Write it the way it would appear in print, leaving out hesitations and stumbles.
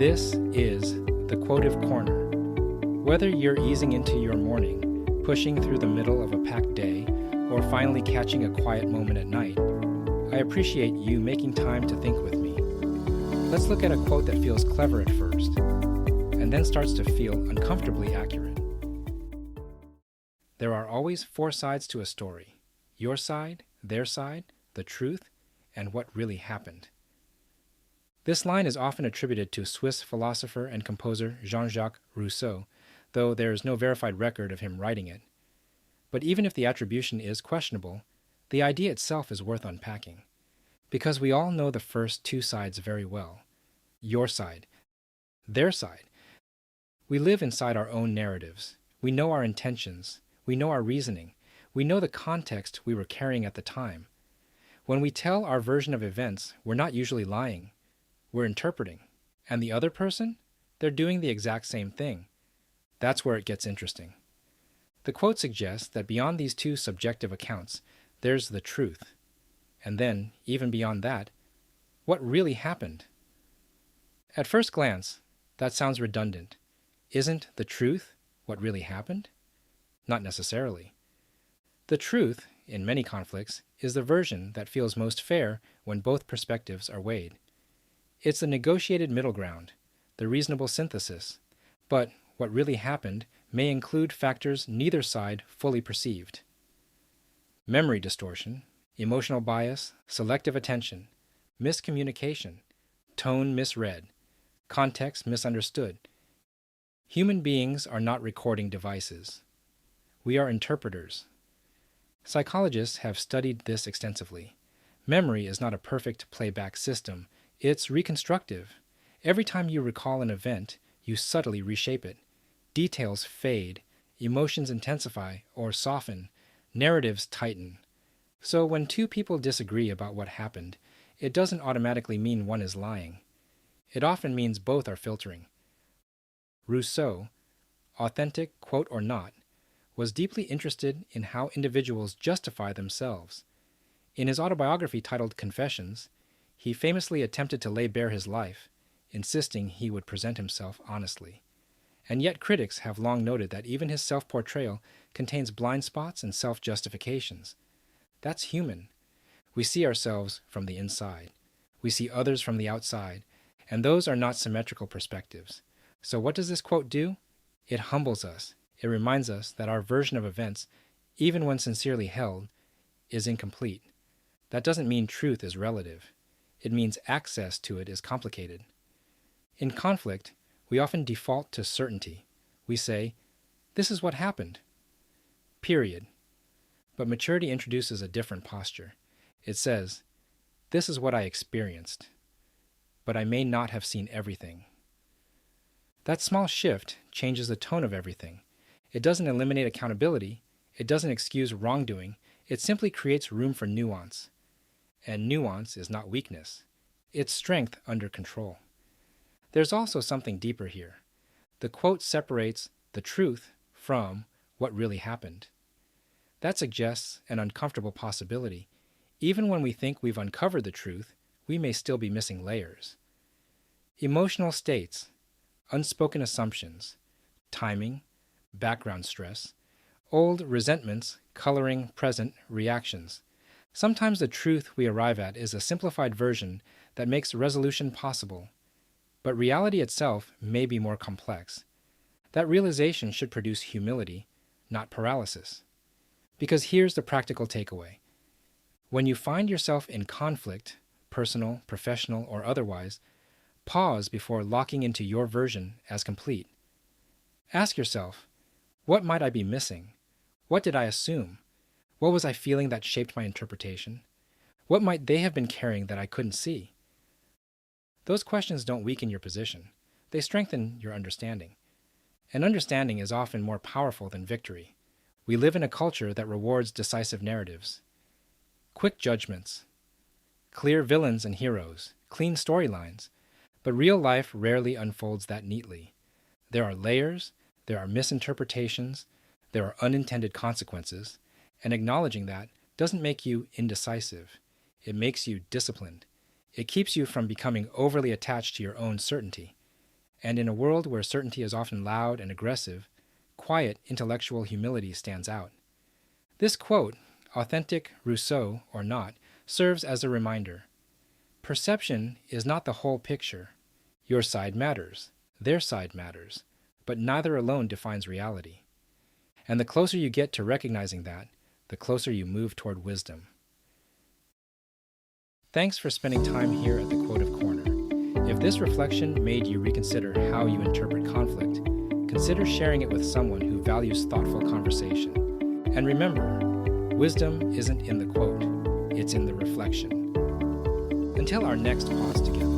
This is the Quotive Corner. Whether you're easing into your morning, pushing through the middle of a packed day, or finally catching a quiet moment at night, I appreciate you making time to think with me. Let's look at a quote that feels clever at first, and then starts to feel uncomfortably accurate. There are always four sides to a story: your side, their side, the truth, and what really happened. This line is often attributed to Swiss philosopher and composer Jean-Jacques Rousseau, though there is no verified record of him writing it. But even if the attribution is questionable, the idea itself is worth unpacking. Because we all know the first two sides very well. Your side, their side. We live inside our own narratives. We know our intentions. We know our reasoning. We know the context we were carrying at the time. When we tell our version of events, we're not usually lying. We're interpreting. And the other person? They're doing the exact same thing. That's where it gets interesting. The quote suggests that beyond these two subjective accounts, there's the truth. And then, even beyond that, what really happened? At first glance, that sounds redundant. Isn't the truth what really happened? Not necessarily. The truth, in many conflicts, is the version that feels most fair when both perspectives are weighed. It's the negotiated middle ground, the reasonable synthesis. But what really happened may include factors neither side fully perceived. Memory distortion, emotional bias, selective attention, miscommunication, tone misread, context misunderstood. Human beings are not recording devices. We are interpreters. Psychologists have studied this extensively. Memory is not a perfect playback system. It's reconstructive. Every time you recall an event, you subtly reshape it. Details fade, emotions intensify or soften, narratives tighten. So when two people disagree about what happened, it doesn't automatically mean one is lying. It often means both are filtering. Rousseau, authentic quote or not, was deeply interested in how individuals justify themselves. In his autobiography titled Confessions, he famously attempted to lay bare his life, insisting he would present himself honestly. And yet critics have long noted that even his self-portrayal contains blind spots and self-justifications. That's human. We see ourselves from the inside. We see others from the outside, and those are not symmetrical perspectives. So what does this quote do? It humbles us. It reminds us that our version of events, even when sincerely held, is incomplete. That doesn't mean truth is relative. It means access to it is complicated. In conflict, we often default to certainty. We say, "This is what happened." Period. But maturity introduces a different posture. It says, "This is what I experienced, but I may not have seen everything." That small shift changes the tone of everything. It doesn't eliminate accountability. It doesn't excuse wrongdoing. It simply creates room for nuance. And nuance is not weakness. It's strength under control. There's also something deeper here. The quote separates the truth from what really happened. That suggests an uncomfortable possibility. Even when we think we've uncovered the truth, we may still be missing layers. Emotional states, unspoken assumptions, timing, background stress, old resentments coloring present reactions. Sometimes the truth we arrive at is a simplified version that makes resolution possible, but reality itself may be more complex. That realization should produce humility, not paralysis. Because here's the practical takeaway. When you find yourself in conflict, personal, professional, or otherwise, pause before locking into your version as complete. Ask yourself, what might I be missing? What did I assume? What was I feeling that shaped my interpretation? What might they have been carrying that I couldn't see? Those questions don't weaken your position. They strengthen your understanding. And understanding is often more powerful than victory. We live in a culture that rewards decisive narratives. Quick judgments, clear villains and heroes, clean storylines. But real life rarely unfolds that neatly. There are layers, there are misinterpretations, there are unintended consequences, and acknowledging that doesn't make you indecisive. It makes you disciplined. It keeps you from becoming overly attached to your own certainty. And in a world where certainty is often loud and aggressive, quiet intellectual humility stands out. This quote, authentic Rousseau or not, serves as a reminder. Perception is not the whole picture. Your side matters, their side matters, but neither alone defines reality. And the closer you get to recognizing that, the closer you move toward wisdom. Thanks for spending time here at the Quotive Corner. If this reflection made you reconsider how you interpret conflict, consider sharing it with someone who values thoughtful conversation. And remember, wisdom isn't in the quote, it's in the reflection. Until our next pause together.